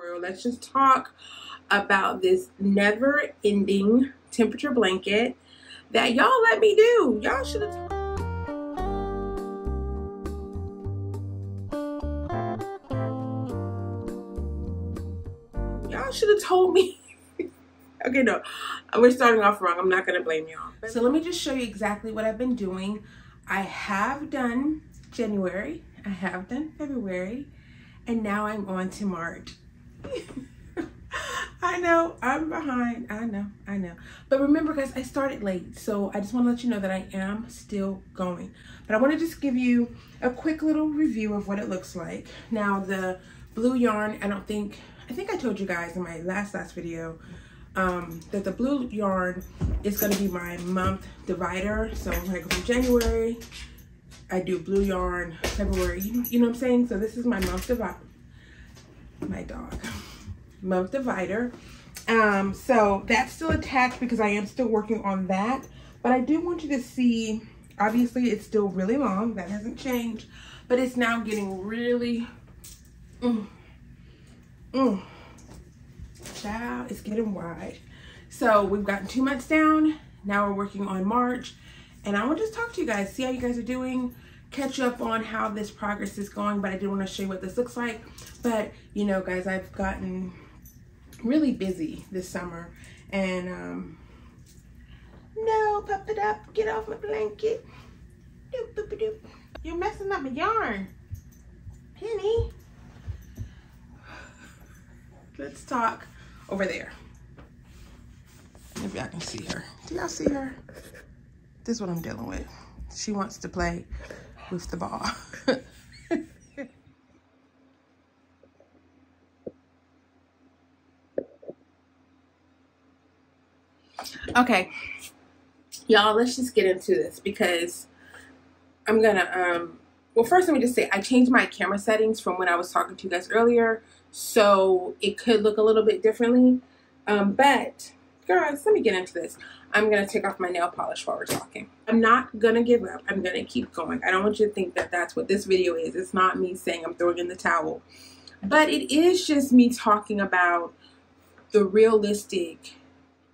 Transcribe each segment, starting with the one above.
tutorial. Let's just talk about this never-ending temperature blanket that y'all let me do. Y'all should have told me. Okay, no, we're starting off wrong. I'm not gonna blame y'all. So let me just show you exactly what I've been doing. I have done January, I have done February, and now I'm on to March. I know, I'm behind, I know. But remember guys, I started late, so I just want to let you know that I am still going. But I want to just give you a quick little review of what it looks like. Now the blue yarn, I think I told you guys in my last video that the blue yarn is going to be my month divider. So when I go from January, I do blue yarn, February, you know what I'm saying? So this is my month divider. My dog. Month divider. So that's still attached because I am still working on that. But I do want you to see, obviously it's still really long. That hasn't changed. But it's now getting really, child, it's getting wide. So we've gotten 2 months down. Now we're working on March. And I want to just talk to you guys, see how you guys are doing, catch up on how this progress is going. But I did want to show you what this looks like. But you know guys, I've gotten really busy this summer. And no, pop it up, get off my blanket. Doop, doop, doop. You're messing up my yarn, Penny. Let's talk over there. If y'all can see her. Do y'all see her? This is what I'm dealing with. She wants to play with the ball. Okay, y'all, let's just get into this because I'm gonna, well, first let me just say I changed my camera settings from when I was talking to you guys earlier, so it could look a little bit differently. But guys, let me get into this. I'm gonna take off my nail polish while we're talking. I'm not gonna give up. I'm gonna keep going. I don't want you to think that that's what this video is. It's not me saying I'm throwing in the towel, but it is just me talking about the realistic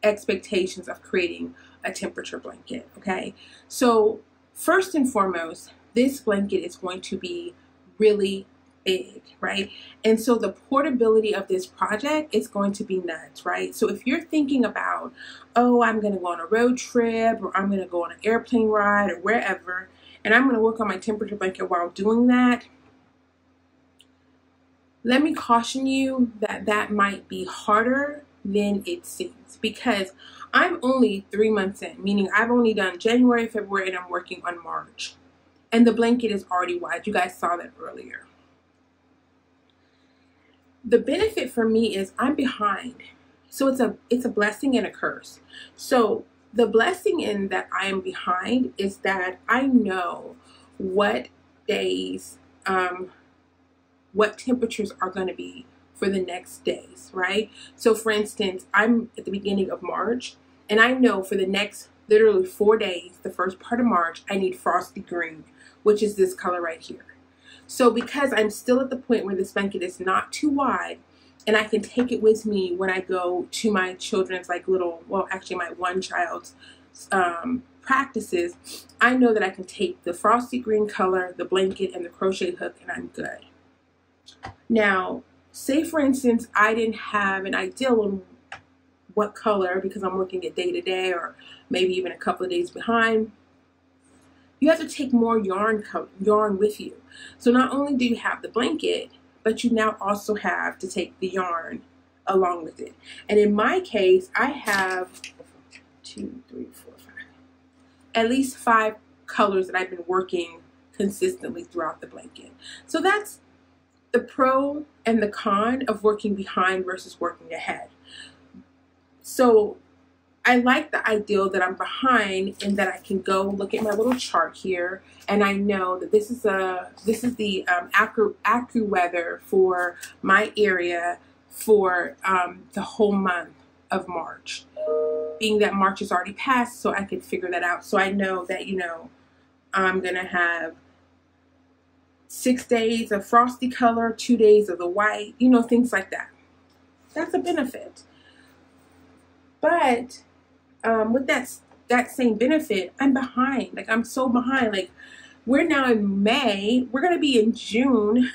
expectations of creating a temperature blanket. Okay, so first and foremost, this blanket is going to be really big, right? And so the portability of this project is going to be nuts, right? So if you're thinking about, oh, I'm going to go on a road trip, or I'm going to go on an airplane ride, or wherever, and I'm going to work on my temperature blanket while doing that, let me caution you that that might be harder than it seems, because I'm only 3 months in, meaning I've only done January, February, and I'm working on March. And the blanket is already wide. You guys saw that earlier. The benefit for me is I'm behind. So it's a blessing and a curse. So the blessing in that I am behind is that I know what days, what temperatures are going to be for the next days, right? So for instance, I'm at the beginning of March, and I know for the next literally 4 days, the first part of March, I need frosty green, which is this color right here. So because I'm still at the point where this blanket is not too wide, and I can take it with me when I go to my children's well, actually my one child's practices, I know that I can take the frosty green color, the blanket, and the crochet hook, and I'm good. Now, say for instance, I didn't have an idea on what color because I'm working it day to day, or maybe even a couple of days behind. You have to take more yarn with you. So not only do you have the blanket, but you now also have to take the yarn along with it. And in my case, I have 2, 3, 4, 5, at least 5 colors that I've been working consistently throughout the blanket. So that's the pro and the con of working behind versus working ahead. So I like the ideal that I'm behind and that I can go look at my little chart here, and I know that this is the AccuWeather for my area for the whole month of March. Being that March is already passed, so I can figure that out. So I know that, you know, I'm gonna have 6 days of frosty color, 2 days of the white, you know, things like that. That's a benefit. But with that same benefit, I'm behind. Like, I'm so behind. Like, we're now in May. We're going to be in June.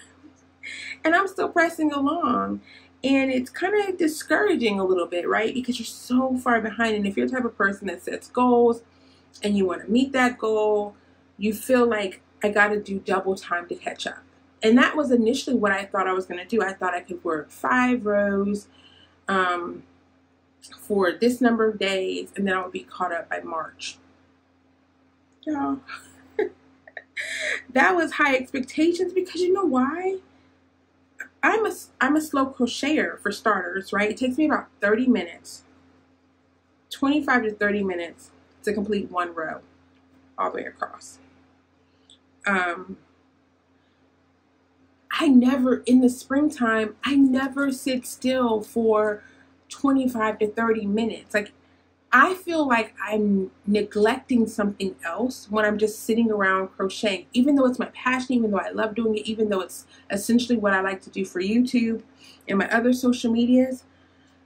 And I'm still pressing along. And it's kind of discouraging a little bit, right? Because you're so far behind. And if you're the type of person that sets goals and you want to meet that goal, you feel like, I got to do double time to catch up. And that was initially what I thought I was going to do. I thought I could work 5 rows for this number of days, and then I would be caught up by March. Yeah. That was high expectations, because you know why? I'm a slow crocheter for starters, right? It takes me about 30 minutes, 25 to 30 minutes to complete 1 row all the way across. I never, in the springtime, I never sit still for 25 to 30 minutes. Like, I feel like I'm neglecting something else when I'm just sitting around crocheting, even though it's my passion, even though I love doing it, even though it's essentially what I like to do for YouTube and my other social medias.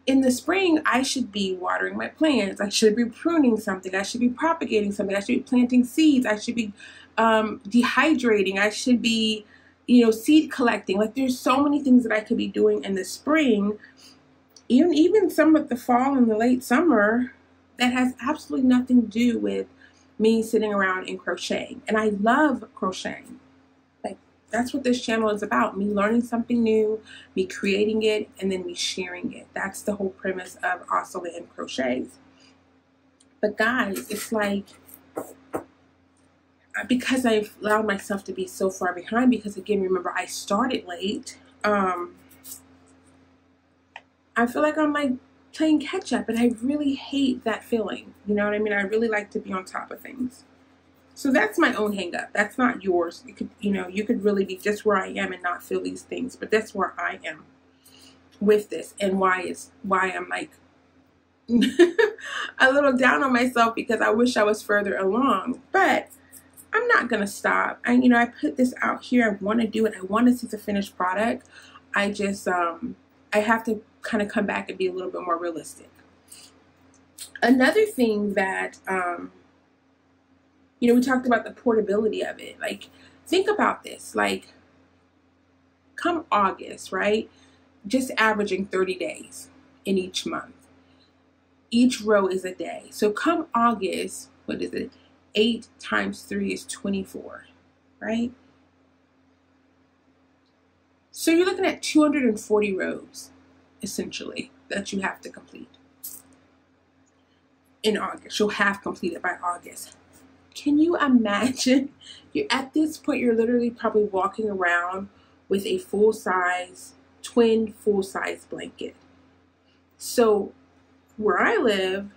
In the spring, I should be watering my plants. I should be pruning something. I should be propagating something. I should be planting seeds. I should be dehydrating. I should be, seed collecting. Like, there's so many things that I could be doing in the spring, even some of the fall and the late summer, that has absolutely nothing to do with me sitting around and crocheting. And I love crocheting. Like, that's what this channel is about. Me learning something new, me creating it, and then me sharing it. That's the whole premise of Ahsel and Crochets. But guys, it's like, because I've allowed myself to be so far behind, because again, remember, I started late, I feel like I'm like playing catch up, and I really hate that feeling. You know what I mean? I really like to be on top of things. So that's my own hang up. That's not yours. You could, you could really be just where I am and not feel these things, but that's where I am with this, and why I'm like a little down on myself, because I wish I was further along. But I'm not gonna stop. I put this out here. I want to do it. I want to see the finished product. I just I have to kind of come back and be a little bit more realistic. Another thing that we talked about the portability of it. Like, think about this. Like, come August, right? Just averaging 30 days in each month. Each row is a day. So come August, what is it? 8 times 3 is 24, right? So you're looking at 240 rows, essentially, that you have to complete in August. You'll have completed by August. Can you imagine? At this point, you're literally probably walking around with a twin full-size blanket. So where I live,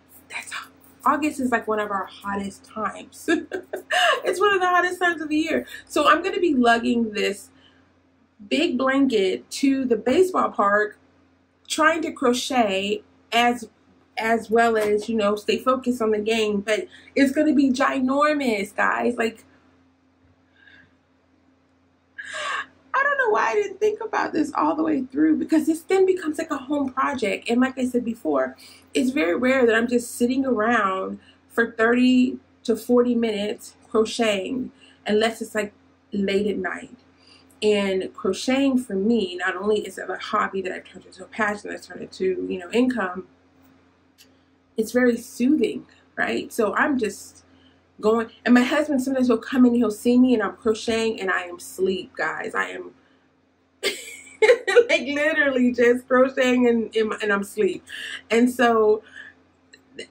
August is like one of our hottest times. It's one of the hottest times of the year. So I'm going to be lugging this big blanket to the baseball park, trying to crochet as well as, stay focused on the game. But it's going to be ginormous, guys. Like, I don't know why I didn't think about this all the way through, because this then becomes like a home project. And like I said before, it's very rare that I'm just sitting around for 30 to 40 minutes crocheting, unless it's like late at night. And crocheting for me, not only is it a hobby that I've turned into a passion, that's turned into, income, it's very soothing, right? So I'm just going, and my husband sometimes will come in, he'll see me and I'm crocheting and I am asleep, guys. I am like literally just crocheting and I'm asleep. And so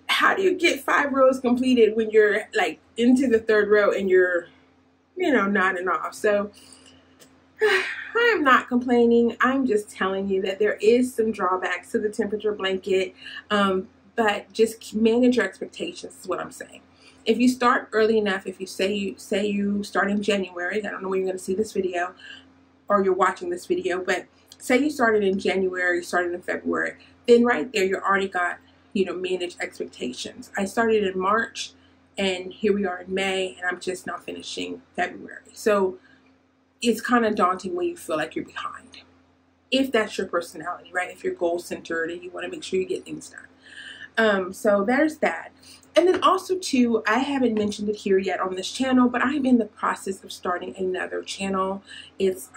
how do you get 5 rows completed when you're like into the 3rd row and you're, nodding off? So I am not complaining. I'm just telling you that there is some drawbacks to the temperature blanket, but just manage your expectations is what I'm saying. If you start early enough, if you say you start in January, I don't know when you're going to see this video or you're watching this video, but say you started in January, started in February, then right there you already got, managed expectations. I started in March and here we are in May and I'm just now finishing February. So it's kind of daunting when you feel like you're behind. if that's your personality, right? If you're goal-centered and you want to make sure you get things done. So there's that. And then also too, I haven't mentioned it here yet on this channel, but I'm in the process of starting another channel. It's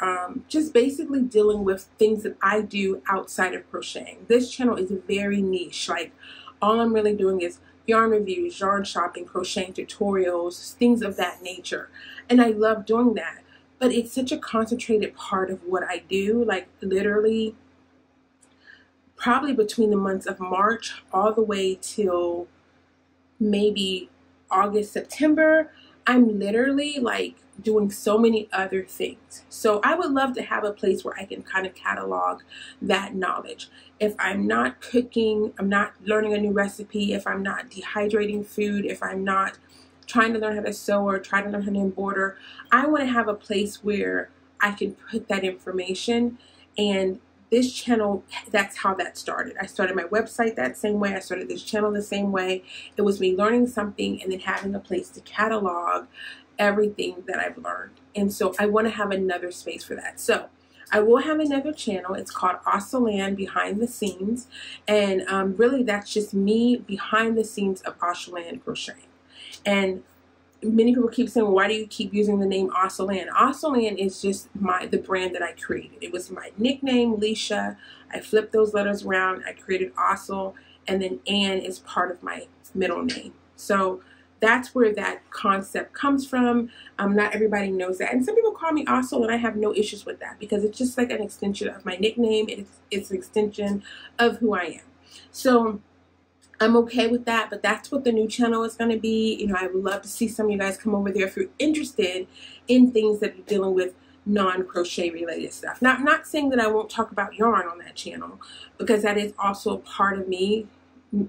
just basically dealing with things that I do outside of crocheting. This channel is very niche. Like, all I'm really doing is yarn reviews, yarn shopping, crocheting tutorials, things of that nature. And I love doing that. But it's such a concentrated part of what I do. Like, literally, probably between the months of March all the way till maybe August, September, I'm literally like doing so many other things. So I would love to have a place where I can kind of catalog that knowledge. If I'm not cooking, I'm not learning a new recipe, if I'm not dehydrating food, if I'm not trying to learn how to sew or trying to learn how to embroider, I want to have a place where I can put that information. And this channel, that's how that started. I started my website that same way. I started this channel the same way. It was me learning something and then having a place to catalog everything that I've learned. And so I want to have another space for that. So I will have another channel. It's called Ahsel Behind the Scenes. And really that's just me behind the scenes of Ahsel Crocheting. And many people keep saying, well, why do you keep using the name Ahsel? Ahsel is just the brand that I created. It was my nickname, Felicia. I flipped those letters around. I created Ahsel, and then Ann is part of my middle name. So that's where that concept comes from. Not everybody knows that. And some people call me Ahsel, and I have no issues with that because it's just like an extension of my nickname. It's an extension of who I am. So I'm okay with that, but that's what the new channel is going to be. You know, I would love to see some of you guys come over there if you're interested in things that are dealing with non-crochet related stuff. Now, I'm not saying that I won't talk about yarn on that channel, because that is also a part of me.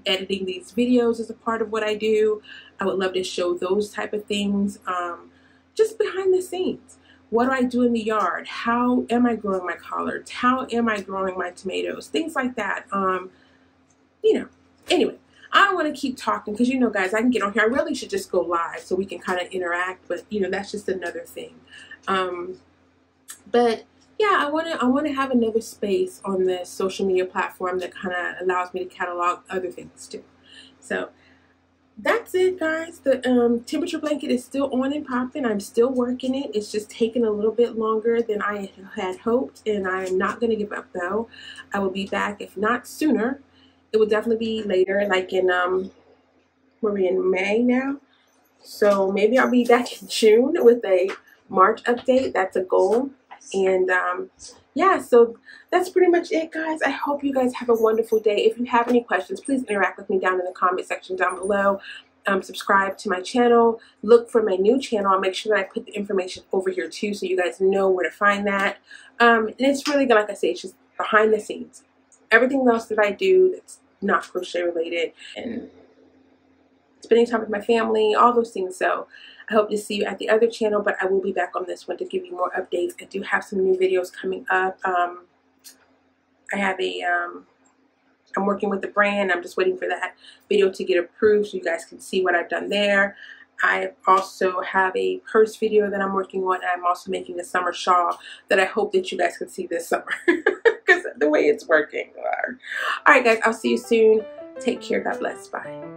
Editing these videos is a part of what I do. I would love to show those type of things, just behind the scenes. What do I do in the yard? How am I growing my collards? How am I growing my tomatoes? Things like that. You know, anyway. I don't want to keep talking because, you know, guys, I can get on here. I really should just go live so we can kind of interact, but, you know, that's just another thing. But yeah, I want to have another space on this social media platform that kind of allows me to catalog other things too. So that's it, guys. The temperature blanket is still on and popping. I'm still working it. It's just taking a little bit longer than I had hoped, and I'm not going to give up though. I will be back, if not sooner. It will definitely be later, like in, we're in May now. So maybe I'll be back in June with a March update. That's a goal. And yeah, so that's pretty much it, guys. I hope you guys have a wonderful day. If you have any questions, please interact with me down in the comment section down below. Subscribe to my channel. Look for my new channel. I'll make sure that I put the information over here too, so you guys know where to find that. And it's really, like I say, it's just behind the scenes. Everything else that I do that's not crochet related, and spending time with my family, all those things. So I hope to see you at the other channel, but I will be back on this one to give you more updates. I do have some new videos coming up. I have a I'm working with the brand. I'm just waiting for that video to get approved so you guys can see what I've done there. I also have a purse video that I'm working on. I'm also making a summer shawl that I hope that you guys can see this summer because the way it's working. All right, guys, I'll see you soon. Take care. God bless. Bye.